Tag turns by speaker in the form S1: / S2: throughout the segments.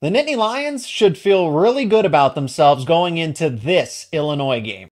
S1: The Nittany Lions should feel really good about themselves going into this Illinois game.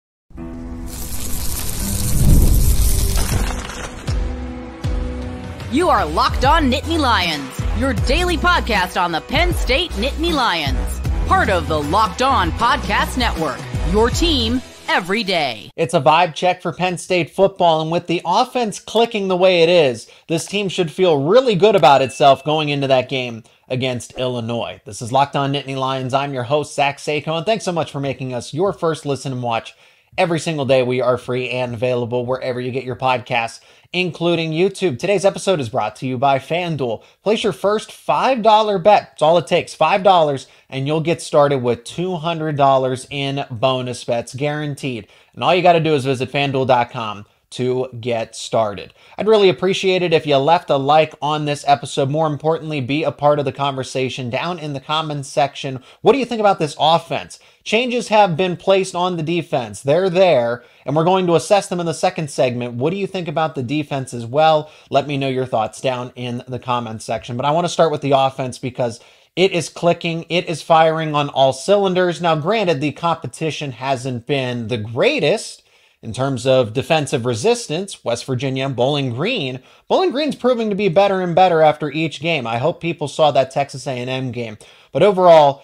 S2: You are Locked On Nittany Lions, your daily podcast on the Penn State Nittany Lions. Part of the Locked On Podcast Network, your team every day.
S1: It's a vibe check for Penn State football, and with the offense clicking the way it is, this team should feel really good about itself going into that game against Illinois. This is Locked On Nittany Lions. I'm your host, Zach Seyko, and thanks so much for making us your first listen and watch every single day. We are free and available wherever you get your podcasts, including YouTube. Today's episode is brought to you by FanDuel. Place your first $5 bet. That's all it takes, $5, and you'll get started with $200 in bonus bets guaranteed. And all you got to do is visit FanDuel.com to get started. I'd really appreciate it if you left a like on this episode. More importantly, be a part of the conversation down in the comments section. What do you think about this offense? Changes have been placed on the defense. They're there, and we're going to assess them in the second segment. What do you think about the defense as well? Let me know your thoughts down in the comments section. But I want to start with the offense because it is clicking. It is firing on all cylinders. Now, granted, the competition hasn't been the greatest in terms of defensive resistance. West Virginia, Bowling Green. Bowling Green's proving to be better and better after each game. I hope people saw that Texas A&M game. But overall,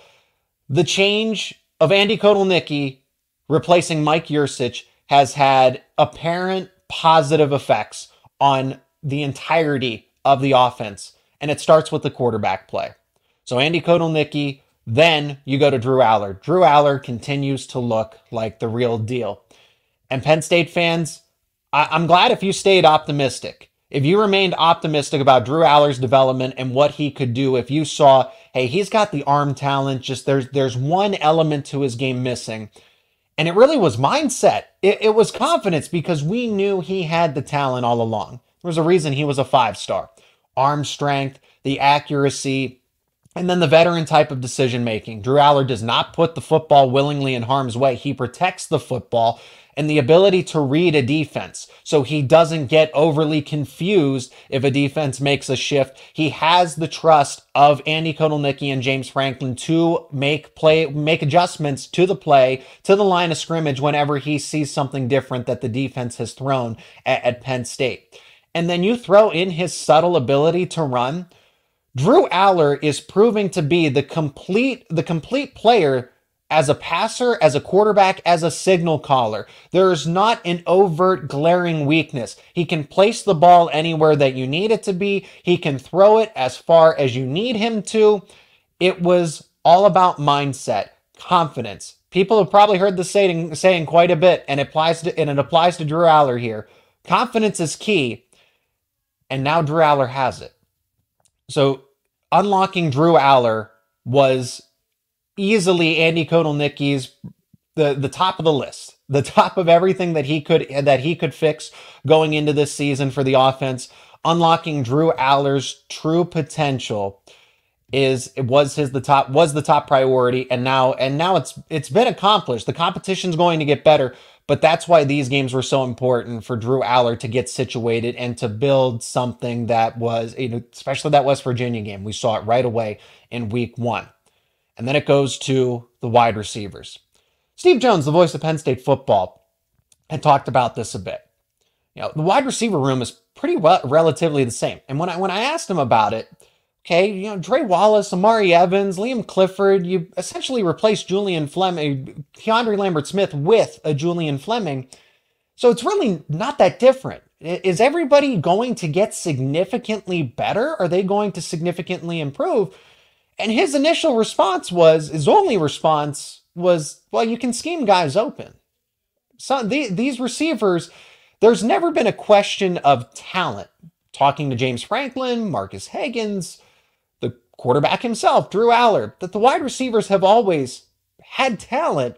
S1: the change of Andy Kotelnicki replacing Mike Yurcich has had apparent positive effects on the entirety of the offense. And it starts with the quarterback play. So Andy Kotelnicki, then you go to Drew Allar. Drew Allar continues to look like the real deal. And Penn State fans, I'm glad if you stayed optimistic. If you remained optimistic about Drew Allar's development and what he could do, if you saw, hey, he's got the arm talent, just there's one element to his game missing. And it really was mindset. It was confidence because we knew he had the talent all along. There was a reason he was a 5-star. Arm strength, the accuracy, and then the veteran type of decision making. Drew Allar does not put the football willingly in harm's way. He protects the football and the ability to read a defense so he doesn't get overly confused if a defense makes a shift. He has the trust of Andy Kotelnicki and James Franklin to make adjustments to the play, to the line of scrimmage whenever he sees something different that the defense has thrown at Penn State. And then you throw in his subtle ability to run. Drew Allar is proving to be the complete player as a passer, as a quarterback, as a signal caller. There's not an overt glaring weakness. He can place the ball anywhere that you need it to be. He can throw it as far as you need him to. It was all about mindset, confidence. People have probably heard this saying quite a bit, and it applies to Drew Allar here. Confidence is key, and now Drew Allar has it. So unlocking Drew Allar was easily Andy Kotelnicki's the top of the list, the top of everything that he could fix going into this season for the offense. Unlocking Drew Allar's true potential was the top priority, and now it's been accomplished. The competition's going to get better, but that's why these games were so important for Drew Allar to get situated and to build something that was, especially that West Virginia game. We saw it right away in week 1. And then it goes to the wide receivers. Steve Jones, the voice of Penn State football, had talked about this a bit. The wide receiver room is pretty relatively the same. And when I asked him about it, okay, Dre Wallace, Amari Evans, Liam Clifford, you essentially replaced Julian Fleming, Keandre Lambert-Smith with a Julian Fleming. So it's really not that different. Is everybody going to get significantly better? Are they going to significantly improve? And his only response was, well, you can scheme guys open. So these receivers, there's never been a question of talent. Talking to James Franklin, Marcus Higgins, the quarterback himself, Drew Allar, that the wide receivers have always had talent,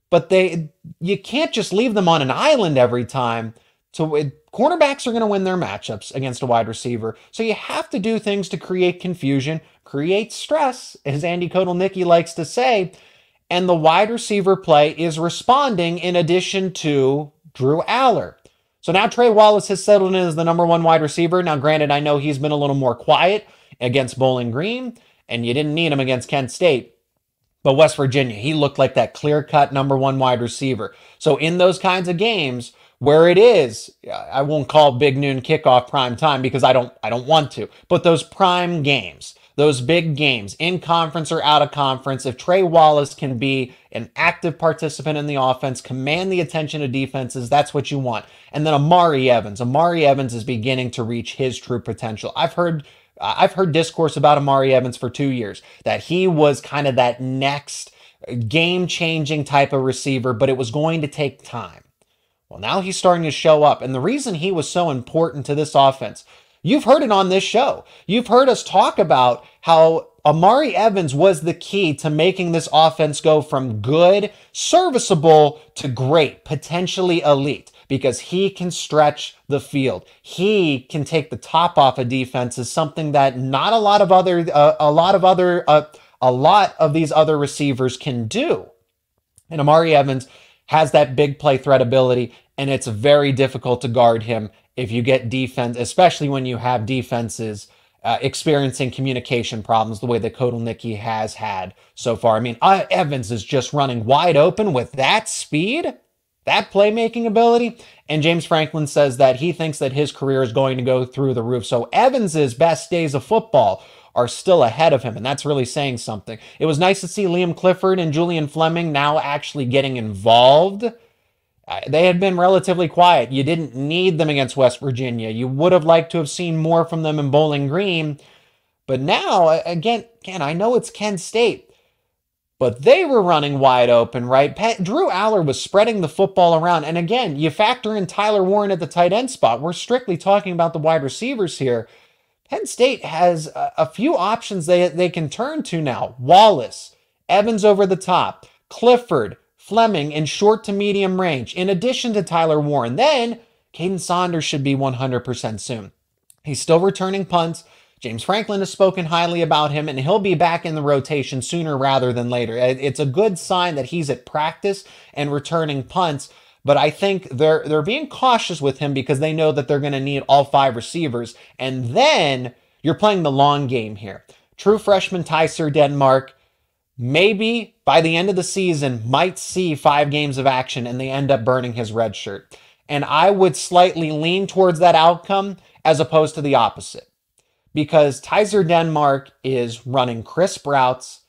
S1: but you can't just leave them on an island every time. Cornerbacks are going to win their matchups against a wide receiver. So you have to do things to create confusion, create stress, as Andy Kotelnicki likes to say. And the wide receiver play is responding in addition to Drew Allar. So now Trey Wallace has settled in as the #1 wide receiver. Now, granted, I know he's been a little more quiet against Bowling Green and you didn't need him against Kent State. But West Virginia, he looked like that clear-cut number one wide receiver. So in those kinds of games where it is, I won't call big noon kickoff prime time because I don't want to, but those prime games, those big games in conference or out of conference, if Trey Wallace can be an active participant in the offense, command the attention of defenses, that's what you want. And then Amari Evans is beginning to reach his true potential. I've heard discourse about Amari Evans for 2 years, that he was kind of that next game-changing type of receiver, but it was going to take time. Well, now he's starting to show up, and the reason he was so important to this offense, you've heard it on this show. You've heard us talk about how Amari Evans was the key to making this offense go from good, serviceable, to great, potentially elite, because he can stretch the field. He can take the top off of defenses, something that not a lot of these other receivers can do. And Amari Evans has that big play threat ability, and it's very difficult to guard him if you get defense, especially when you have defenses experiencing communication problems the way that Kotelnicki has had so far. I mean, Evans is just running wide open with that speed, that playmaking ability. And James Franklin says that he thinks that his career is going to go through the roof. So Evans's best days of football are still ahead of him, and that's really saying something. It was nice to see Liam Clifford and Julian Fleming now actually getting involved. They had been relatively quiet. You didn't need them against West Virginia. You would have liked to have seen more from them in Bowling Green. But now, again, I know it's Kent State, but they were running wide open, right? Drew Aller was spreading the football around. And again, you factor in Tyler Warren at the tight end spot. We're strictly talking about the wide receivers here. Penn State has a few options they can turn to now. Wallace, Evans over the top, Clifford, Fleming in short to medium range, in addition to Tyler Warren. Then, Caden Saunders should be 100% soon. He's still returning punts. James Franklin has spoken highly about him, and he'll be back in the rotation sooner rather than later. It's a good sign that he's at practice and returning punts, but I think they're being cautious with him because they know that they're going to need all 5 receivers. And then you're playing the long game here. True freshman Tyser Denmark, maybe by the end of the season, might see 5 games of action and they end up burning his red shirt. And I would slightly lean towards that outcome as opposed to the opposite. Because Tyser Denmark is running crisp routes,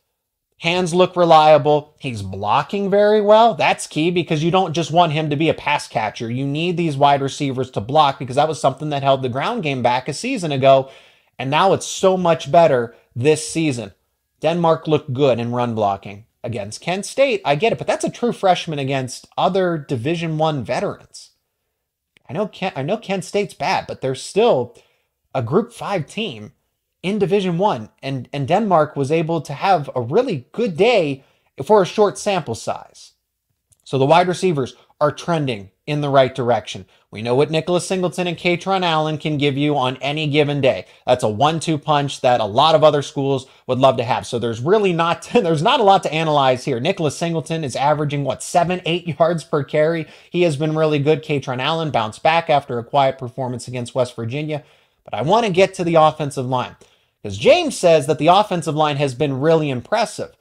S1: hands look reliable, he's blocking very well. That's key because you don't just want him to be a pass catcher. You need these wide receivers to block because that was something that held the ground game back a season ago. And now it's so much better this season. Denmark looked good in run blocking against Kent State. I get it, but that's a true freshman against other Division I veterans. I know Kent State's bad, but they're still a Group 5 team in Division I, and Denmark was able to have a really good day for a short sample size. So the wide receivers are trending in the right direction. We know what Nicholas Singleton and Katron Allen can give you on any given day. That's a 1-2 punch that a lot of other schools would love to have. So there's really not a lot to analyze here. Nicholas Singleton is averaging, 7-8 yards per carry. He has been really good. Katron Allen bounced back after a quiet performance against West Virginia. But I want to get to the offensive line because James says that the offensive line has been really impressive.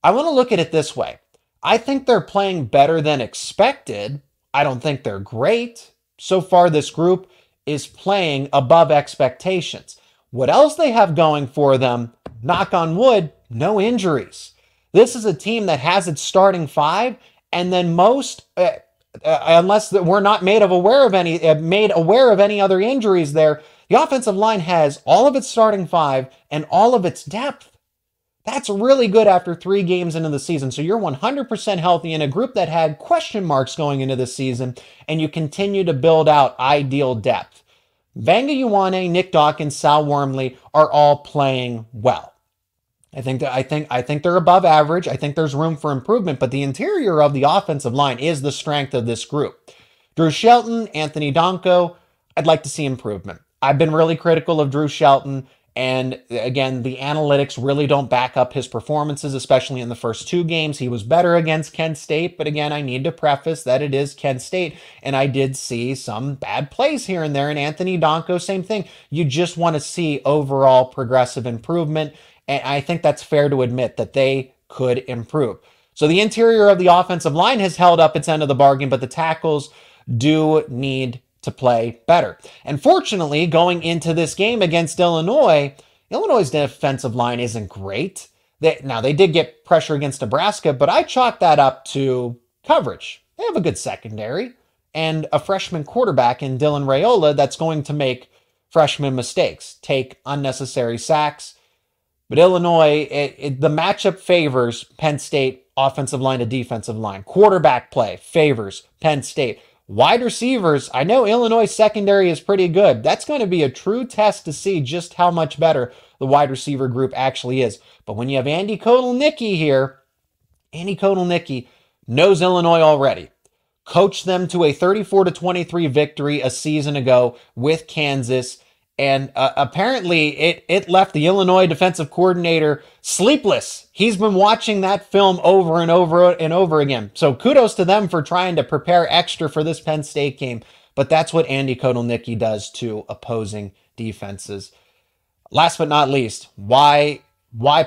S1: I want to look at it this way. I think they're playing better than expected. I don't think they're great. So far, this group is playing above expectations. What else they have going for them, knock on wood, no injuries. This is a team that has its starting 5, and then most, unless we're not made aware of any other injuries there, the offensive line has all of its starting 5 and all of its depth. That's really good after 3 games into the season. So you're 100% healthy in a group that had question marks going into the season, and you continue to build out ideal depth. Vanga Ioane, Nick Dawkins, Sal Wormley are all playing well. I think they're above average. I think there's room for improvement, but the interior of the offensive line is the strength of this group. Drew Shelton, Anthony Donko, I'd like to see improvement. I've been really critical of Drew Shelton. And again, the analytics really don't back up his performances, especially in the first 2 games. He was better against Kent State, but again, I need to preface that it is Kent State, and I did see some bad plays here and there. And Anthony Donko, same thing. You just want to see overall progressive improvement, And I think that's fair to admit that they could improve. So the interior of the offensive line has held up its end of the bargain, but the tackles do need to play better. And fortunately, going into this game against Illinois' defensive line isn't great. They did get pressure against Nebraska, but I chalk that up to coverage. They have a good secondary and a freshman quarterback in Dylan Raiola that's going to make freshman mistakes, take unnecessary sacks. But Illinois, the matchup favors Penn State offensive line to defensive line. Quarterback play favors Penn State. Wide receivers, I know Illinois' secondary is pretty good. That's going to be a true test to see just how much better the wide receiver group actually is. But when you have Andy Kotelnicki here, Andy Kotelnicki knows Illinois already. Coached them to a 34-23 victory a season ago with Kansas. And apparently it left the Illinois defensive coordinator sleepless. He's been watching that film over and over and over again. So kudos to them for trying to prepare extra for this Penn State game. But that's what Andy Kotelnicki does to opposing defenses. Last but not least, why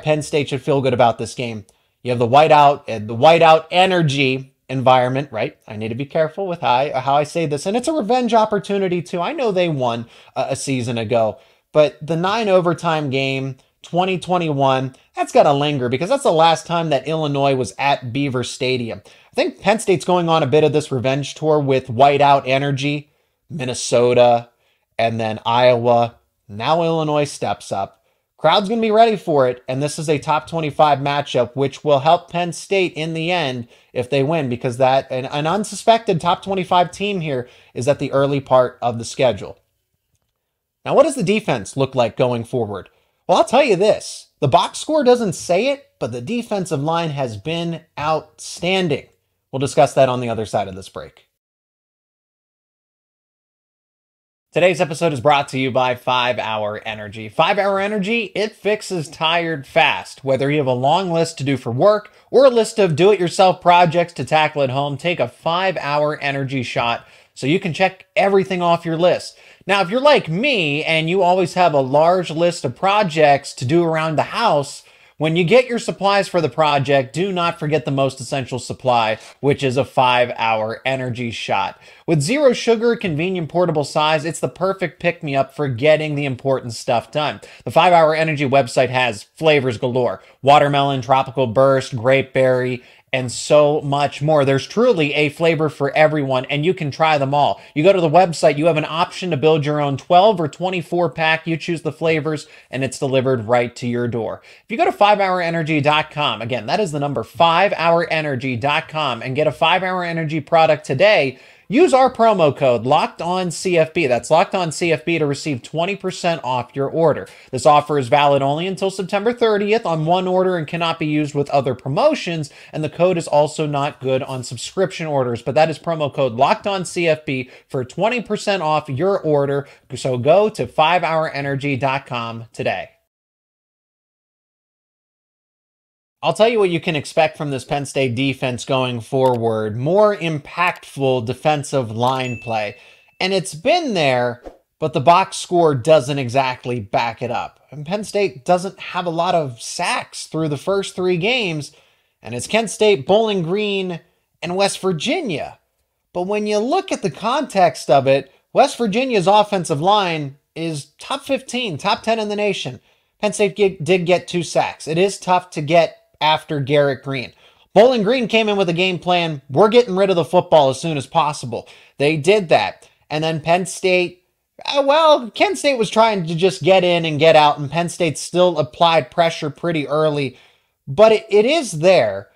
S1: Penn State should feel good about this game. You have the whiteout energy environment, right? I need to be careful with how I say this. And it's a revenge opportunity too. I know they won a season ago, but the 9 overtime game, 2021, that's got to linger because that's the last time that Illinois was at Beaver Stadium. I think Penn State's going on a bit of this revenge tour with whiteout energy, Minnesota, and then Iowa. Now Illinois steps up. Crowd's going to be ready for it, and this is a top 25 matchup, which will help Penn State in the end if they win, because an unsuspected top 25 team here is at the early part of the schedule. Now, what does the defense look like going forward? Well, I'll tell you this. The box score doesn't say it, but the defensive line has been outstanding. We'll discuss that on the other side of this break. Today's episode is brought to you by 5-Hour Energy. 5-Hour Energy, it fixes tired fast. Whether you have a long list to do for work or a list of do-it-yourself projects to tackle at home, take a 5-Hour Energy shot so you can check everything off your list. Now, if you're like me and you always have a large list of projects to do around the house, when you get your supplies for the project, do not forget the most essential supply, which is a 5-Hour Energy shot. With zero sugar, convenient portable size, it's the perfect pick-me-up for getting the important stuff done. The 5-Hour Energy website has flavors galore: watermelon, tropical burst, grapeberry, and so much more. There's truly a flavor for everyone, and you can try them all. You go to the website, you have an option to build your own 12 or 24 pack. You choose the flavors, and it's delivered right to your door. If you go to 5hourenergy.com, again, that is the number 5hourenergy.com, and get a 5-Hour Energy product today, use our promo code LOCKEDONCFB. That's LOCKEDONCFB to receive 20% off your order. This offer is valid only until September 30th on one order and cannot be used with other promotions. And the code is also not good on subscription orders. But that is promo code LOCKEDONCFB for 20% off your order. So go to 5hourenergy.com today. I'll tell you what you can expect from this Penn State defense going forward. More impactful defensive line play. And it's been there, but the box score doesn't exactly back it up. And Penn State doesn't have a lot of sacks through the first 3 games. And it's Kent State, Bowling Green, and West Virginia. But when you look at the context of it, West Virginia's offensive line is top 15, top 10 in the nation. Penn State did get 2 sacks. It is tough to get after Garrett Green. Bowling Green came in with a game plan. We're getting rid of the football as soon as possible. They did that. And then Penn State, Kent State was trying to just get in and get out, and Penn State still applied pressure pretty early. But it is there.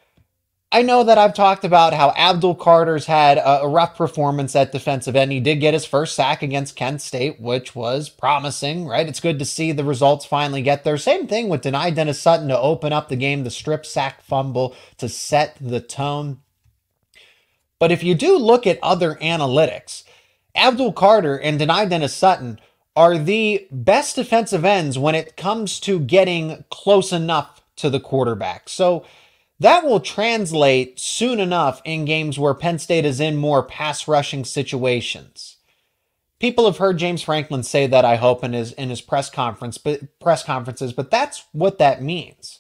S1: I know that I've talked about how Abdul Carter's had a rough performance at defensive end. He did get his first sack against Kent State, which was promising, right? It's good to see the results finally get there. Same thing with Dani Dennis-Sutton to open up the game, the strip sack fumble to set the tone. But if you do look at other analytics, Abdul Carter and Dani Dennis-Sutton are the best defensive ends when it comes to getting close enough to the quarterback. So that will translate soon enough in games where Penn State is in more pass rushing situations. people have heard James Franklin say that, I hope, in his press conferences, but that's what that means.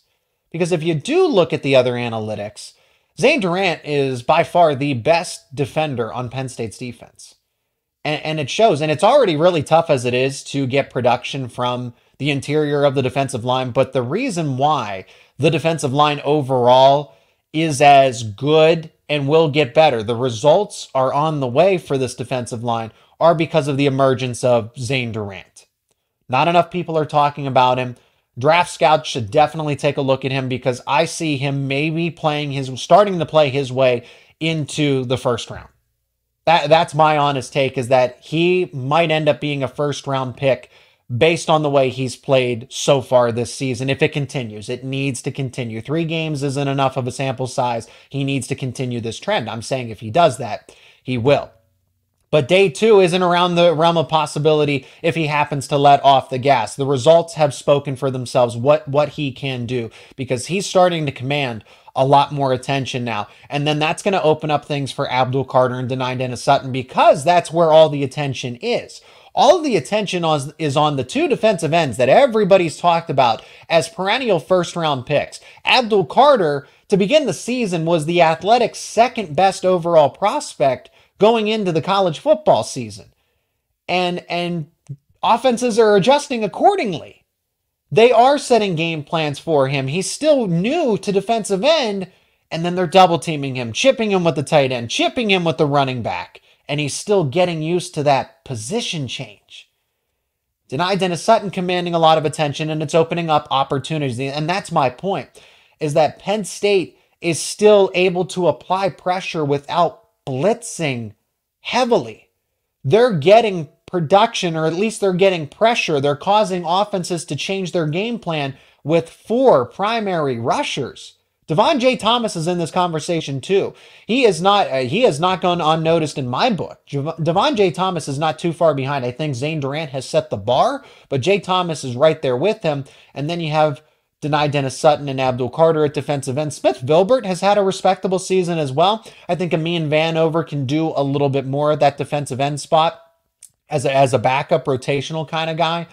S1: Because if you do look at the other analytics, Zane Durant is by far the best defender on Penn State's defense. And it shows. And it's already really tough as it is to get production from the interior of the defensive line. But the reason why the defensive line overall is as good and will get better, the results are on the way for this defensive line, are because of the emergence of Zane Durant. Not enough people are talking about him. Draft scouts should definitely take a look at him, because I see him maybe starting to play his way into the first round. That's my honest take, is that he might end up being a first-round pick based on the way he's played so far this season. If it continues, it needs to continue. 3 games isn't enough of a sample size. He needs to continue this trend. I'm saying if he does that, he will. But day 2 isn't around the realm of possibility if he happens to let off the gas. The results have spoken for themselves, what he can do, because he's starting to command a lot more attention now. And then that's going to open up things for Abdul Carter and Dennis Sutton, because that's where all the attention is. All of the attention is on the 2 defensive ends that everybody's talked about as perennial first-round picks. Abdul Carter, to begin the season, was the Athletics' second best overall prospect going into the college football season. And offenses are adjusting accordingly. They are setting game plans for him. He's still new to defensive end, and then they're double teaming him, chipping him with the tight end, chipping him with the running back, and he's still getting used to that position change. Dennis Sutton commanding a lot of attention, and it's opening up opportunities. And that's my point, is that Penn State is still able to apply pressure without blitzing heavily. They're getting production, or at least they're getting pressure. Not causing offenses to change their game plan with 4 primary rushers. Devon J. Thomas is in this conversation too. He has not gone unnoticed in my book. Devon J. Thomas is not too far behind. I think Zane Durant has set the bar, but J. Thomas is right there with him. And then you have Dennis Sutton and Abdul Carter at defensive end. Smith Vilbert has had a respectable season as well. I think Amin Vanover can do a little bit more at that defensive end spot as a backup rotational kind of guy.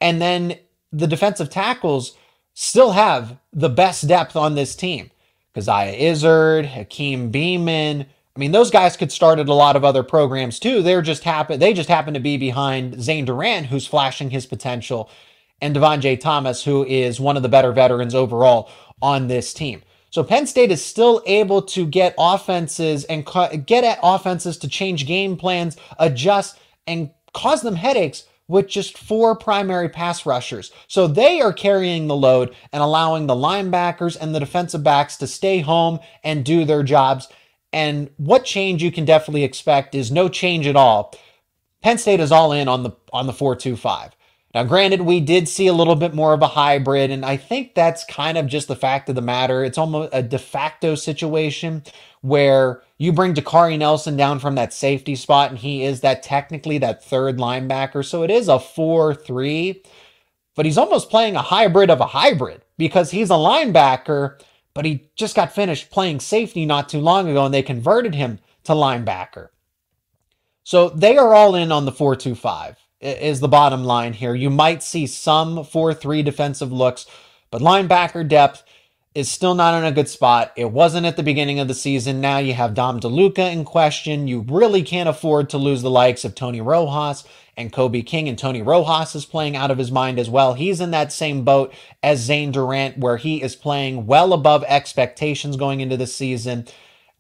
S1: And then the defensive tackles still have the best depth on this team. Keziah Izzard, Hakeem Beamon. I mean, those guys could start at a lot of other programs too. They just happen to be behind Zane Durant, who's flashing his potential, and Devon J. Thomas, who is one of the better veterans overall on this team. So Penn State is still able to get offenses and get at offenses to change game plans, adjust, and cause them headaches with just 4 primary pass rushers. So they are carrying the load and allowing the linebackers and the defensive backs to stay home and do their jobs. And what change you can definitely expect is no change at all. Penn State is all in on the 4-2-5. Now, granted, we did see a little bit more of a hybrid, and I think that's kind of just the fact of the matter. It's almost a de facto situation where you bring Dakari Nelson down from that safety spot, and he is technically that third linebacker. So it is a 4-3, but he's almost playing a hybrid of a hybrid, because he's a linebacker, but he just got finished playing safety not too long ago, and they converted him to linebacker. So they are all in on the 4-2-5. Is the bottom line here. You might see some 4-3 defensive looks, but linebacker depth is still not in a good spot. It wasn't at the beginning of the season. Now you have Dom DeLuca in question. You really can't afford to lose the likes of Tony Rojas and Kobe King, and Tony Rojas is playing out of his mind as well. He's in that same boat as Zane Durant, where he is playing well above expectations going into the season.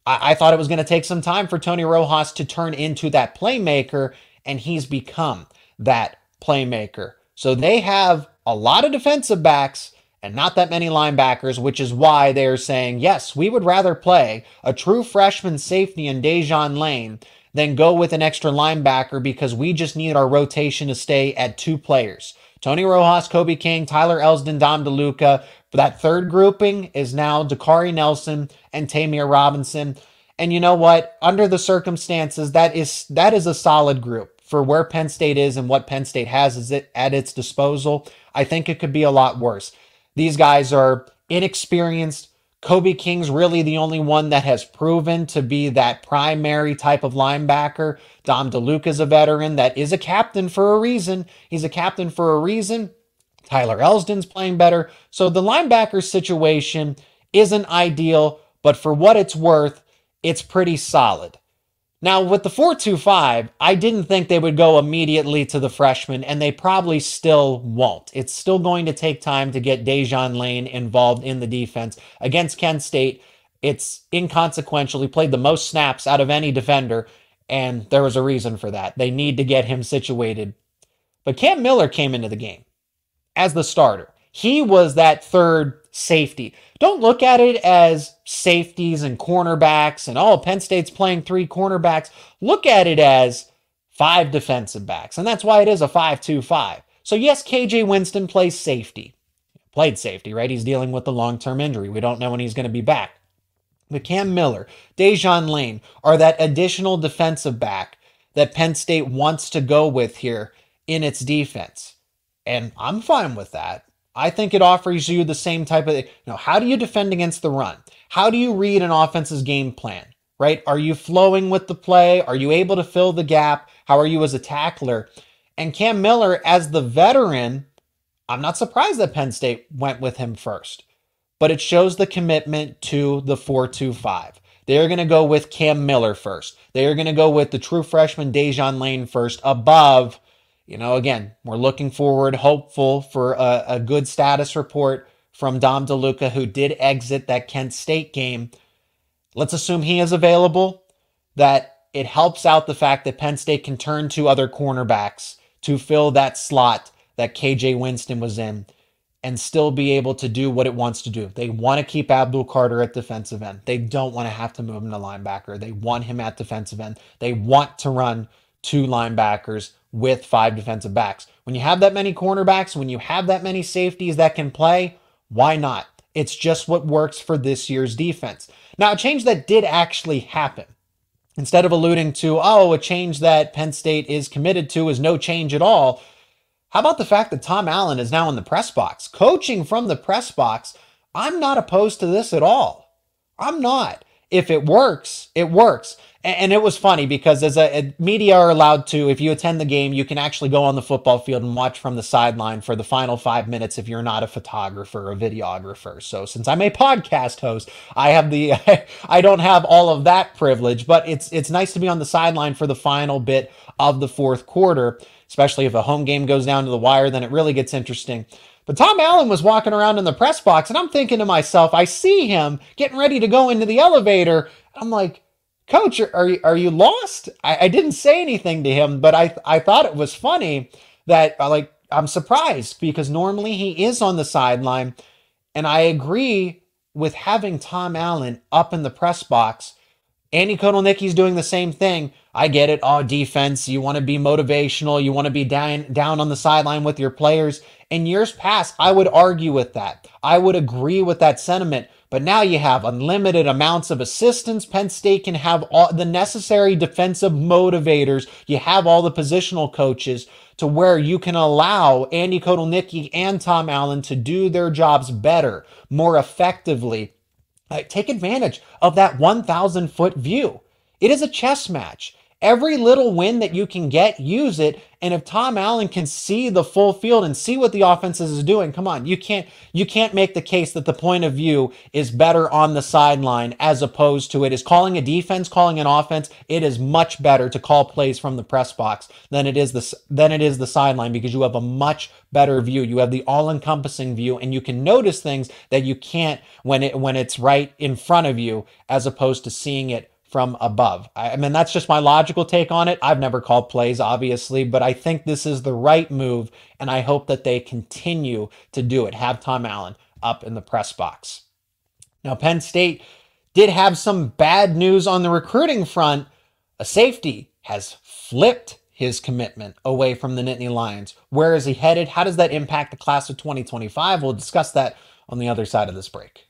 S1: I thought it was going to take some time for Tony Rojas to turn into that playmaker, and he's become that playmaker. So they have a lot of defensive backs and not that many linebackers, which is why they're saying, yes, we would rather play a true freshman safety in Dejon Lane than go with an extra linebacker, because we just need our rotation to stay at 2 players. Tony Rojas, Kobe King, Tyler Elsdon, Dom DeLuca. For that third grouping is now Dakari Nelson and Tamir Robinson. And you know what? Under the circumstances, that is a solid group. For where Penn State is and what Penn State has at its disposal, I think it could be a lot worse. These guys are inexperienced, Kobe King's really the only one that has proven to be that primary type of linebacker. Dom DeLuca's a veteran that is a captain for a reason. He's a captain for a reason. Tyler Elsdon's playing better. So the linebacker situation isn't ideal, but for what it's worth, it's pretty solid. Now, with the 4-2-5, I didn't think they would go immediately to the freshman, and they probably still won't. It's still going to take time to get Dejon Lane involved in the defense. Against Penn State, it's inconsequential. He played the most snaps out of any defender, and there was a reason for that. They need to get him situated. But Cam Miller came into the game as the starter. He was that third safety. Don't look at it as safeties and cornerbacks and, oh, Penn State's playing 3 cornerbacks. Look at it as 5 defensive backs, and that's why it is a 5-2-5. So yes, KJ Winston plays safety. Played safety, right? He's dealing with the long-term injury. We don't know when he's going to be back. But Cam Miller, Dejon Lane are that additional defensive back that Penn State wants to go with here in its defense. And I'm fine with that. I think it offers you the same type of, how do you defend against the run? How do you read an offense's game plan, right? Are you flowing with the play? Are you able to fill the gap? How are you as a tackler? And Cam Miller, as the veteran, I'm not surprised that Penn State went with him first, but it shows the commitment to the 4-2-5. They're going to go with Cam Miller first. They are going to go with the true freshman Dejon Lane first above. Again, we're looking forward, hopeful for a good status report from Dom DeLuca, who did exit that Kent State game. Let's assume he is available, that it helps out the fact that Penn State can turn to other cornerbacks to fill that slot that KJ Winston was in and still be able to do what it wants to do. They want to keep Abdul Carter at defensive end. They don't want to have to move him to linebacker. They want him at defensive end. They want to run 2 linebackers with 5 defensive backs. When you have that many cornerbacks, when you have that many safeties that can play, why not? It's just what works for this year's defense. Now, a change that did actually happen, instead of alluding to, a change that Penn State is committed to is no change at all, how about the fact that Tom Allen is now in the press box? Coaching from the press box, I'm not opposed to this at all. I'm not. If it works, it works. And it was funny because as a media are allowed to, if you attend the game, you can actually go on the football field and watch from the sideline for the final 5 minutes if you're not a photographer or a videographer. So since I'm a podcast host, I don't have all of that privilege, but it's nice to be on the sideline for the final bit of the fourth quarter, especially if a home game goes down to the wire, then it really gets interesting. But Tom Allen was walking around in the press box, and I'm thinking to myself, I see him getting ready to go into the elevator. I'm like, Coach, are you lost? I didn't say anything to him, but I thought it was funny that I'm surprised because normally he is on the sideline, and I agree with having Tom Allen up in the press box. Andy Kotelnicki's doing the same thing. I get it. Oh, defense, you want to be motivational. You want to be down on the sideline with your players. In years past, I would argue with that. I would agree with that sentiment. But now you have unlimited amounts of assistance. Penn State can have all the necessary defensive motivators. You have all the positional coaches to where you can allow Andy Kotelnicki and Tom Allen to do their jobs better, more effectively. Take advantage of that 1,000-foot view. It is a chess match. Every little win that you can get, use it. And if Tom Allen can see the full field and see what the offense is doing, come on, you can't make the case that the point of view is better on the sideline as opposed to it is calling a defense, calling an offense. It is much better to call plays from the press box than it is the sideline because you have a much better view. You have the all-encompassing view, and you can notice things that you can't when it's right in front of you as opposed to seeing it from above. I mean, that's just my logical take on it. I've never called plays, obviously, but I think this is the right move, and I hope that they continue to do it. Have Tom Allen up in the press box. Now, Penn State did have some bad news on the recruiting front. A safety has flipped his commitment away from the Nittany Lions. Where is he headed? How does that impact the class of 2025? We'll discuss that on the other side of this break.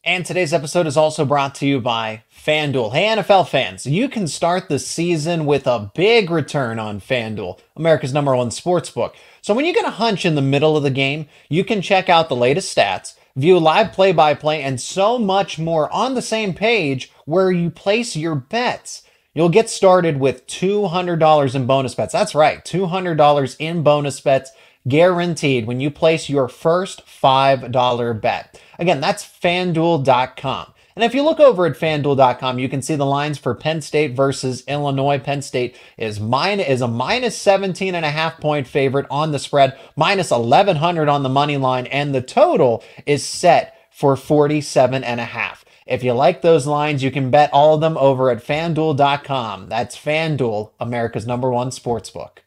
S1: And today's episode is also brought to you by FanDuel. Hey, NFL fans, you can start the season with a big return on FanDuel, America's #1 sportsbook. So when you get a hunch in the middle of the game, you can check out the latest stats, view live play-by-play, and so much more on the same page where you place your bets. You'll get started with $200 in bonus bets. That's right, $200 in bonus bets guaranteed when you place your first $5 bet. Again, that's FanDuel.com. And if you look over at FanDuel.com, you can see the lines for Penn State versus Illinois. Penn State is a minus 17.5 point favorite on the spread, minus 1,100 on the money line, and the total is set for 47.5. If you like those lines, you can bet all of them over at FanDuel.com. That's FanDuel, America's #1 sportsbook.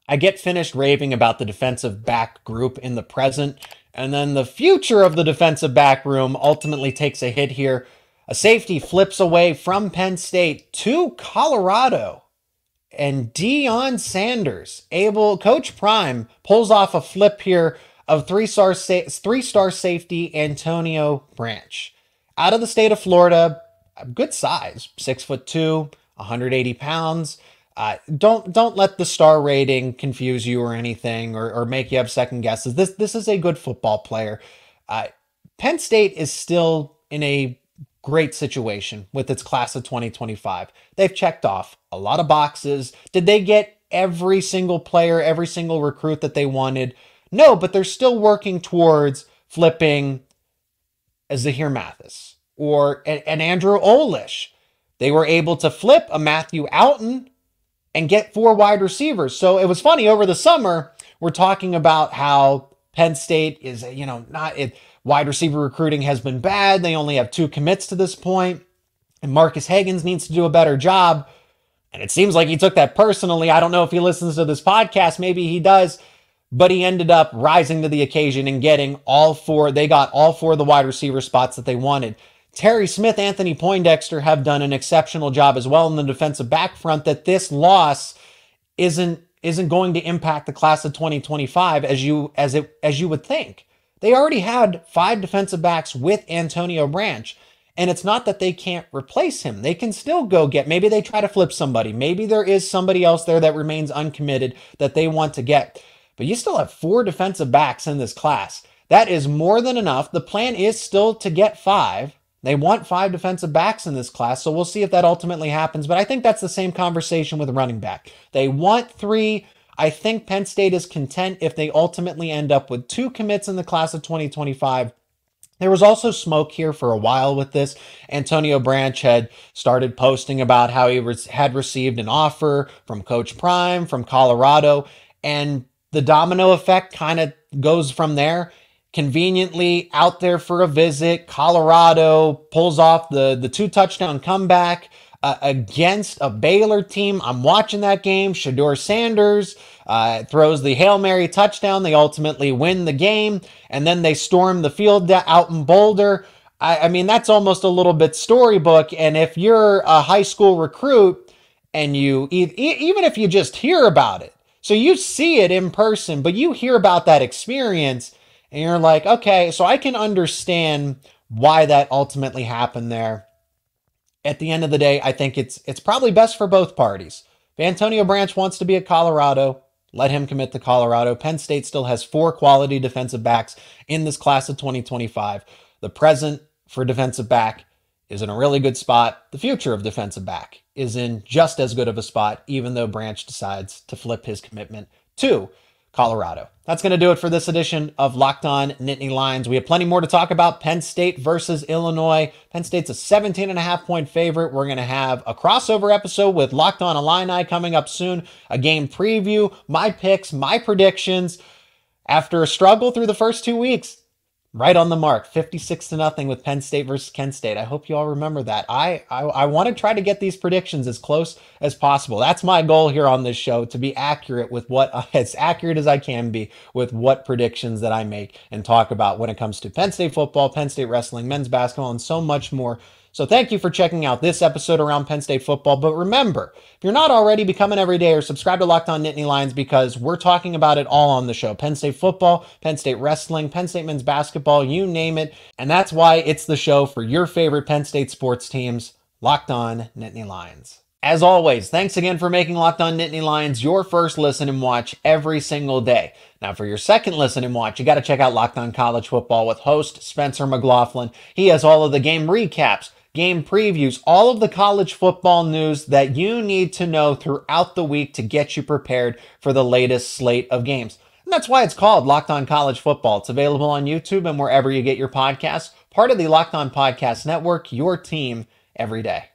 S1: I get finished raving about the defensive back group in the present, and then the future of the defensive back room ultimately takes a hit here. A safety flips away from Penn State to Colorado, and Deion Sanders, Coach Prime, pulls off a flip here of three-star safety Antonio Branch. Out of the state of Florida, good size, 6'2", 180 pounds. Don't let the star rating confuse you or anything, or make you have second guesses. This is a good football player. Penn State is still in a great situation with its class of 2025. They've checked off a lot of boxes. Did they get every single player, every single recruit that they wanted? No, but they're still working towards flipping a Zahir Mathis or an Andrew Olish. They were able to flip a Matthew Alton and get 4 wide receivers. So it was funny, over the summer, we're talking about how Penn State is, wide receiver recruiting has been bad. They only have 2 commits to this point, and Marcus Higgins needs to do a better job. And it seems like he took that personally. I don't know if he listens to this podcast. Maybe he does. But he ended up rising to the occasion and getting all 4. They got all 4 of the wide receiver spots that they wanted. Terry Smith, Anthony Poindexter have done an exceptional job as well in the defensive back front. That this loss isn't going to impact the class of 2025 as you would think. They already had 5 defensive backs with Antonio Branch, and it's not that they can't replace him. They can still go get, maybe they try to flip somebody. Maybe there is somebody else there that remains uncommitted that they want to get. But you still have 4 defensive backs in this class. That is more than enough. The plan is still to get 5. They want 5 defensive backs in this class, so we'll see if that ultimately happens. But I think that's the same conversation with running back. They want 3. I think Penn State is content if they ultimately end up with 2 commits in the class of 2025. There was also smoke here for a while with this. Antonio Branch had started posting about how he had received an offer from Coach Prime, from Colorado, and the domino effect kind of goes from there. Conveniently out there for a visit, Colorado pulls off the 2-touchdown comeback against a Baylor team. I'm watching that game. Shedeur Sanders throws the Hail Mary touchdown. They ultimately win the game, and then they storm the field out in Boulder. I mean, that's almost a little bit storybook. And if you're a high school recruit and you, even if you just hear about it, so you see it in person, but you hear about that experience, and you're like, okay, so I can understand why that ultimately happened there. At the end of the day, I think it's probably best for both parties. If Antonio Branch wants to be at Colorado, let him commit to Colorado. Penn State still has 4 quality defensive backs in this class of 2025. The present for defensive back is in a really good spot. The future of defensive back is in just as good of a spot, even though Branch decides to flip his commitment to Colorado. That's going to do it for this edition of Locked On Nittany Lions. We have plenty more to talk about. Penn State versus Illinois. Penn State's a 17.5 point favorite. We're going to have a crossover episode with Locked On Illini coming up soon. A game preview, my picks, my predictions. After a struggle through the first 2 weeks, right on the mark, 56-0 with Penn State versus Kent State. I hope you all remember that. I want to try to get these predictions as close as possible. That's my goal here on this show, to be accurate with as accurate as I can be with what predictions that I make and talk about when it comes to Penn State football, Penn State wrestling, men's basketball, and so much more. So thank you for checking out this episode around Penn State football. But remember, if you're not already, become an everydayer. Subscribe to Locked On Nittany Lions because we're talking about it all on the show. Penn State football, Penn State wrestling, Penn State men's basketball, you name it. And that's why it's the show for your favorite Penn State sports teams, Locked On Nittany Lions. As always, thanks again for making Locked On Nittany Lions your first listen and watch every single day. Now, for your second listen and watch, you got to check out Locked On College Football with host Spencer McLaughlin. He has all of the game recaps, game previews, all of the college football news that you need to know throughout the week to get you prepared for the latest slate of games. And that's why it's called Locked On College Football. It's available on YouTube and wherever you get your podcasts. Part of the Locked On Podcast Network, your team every day.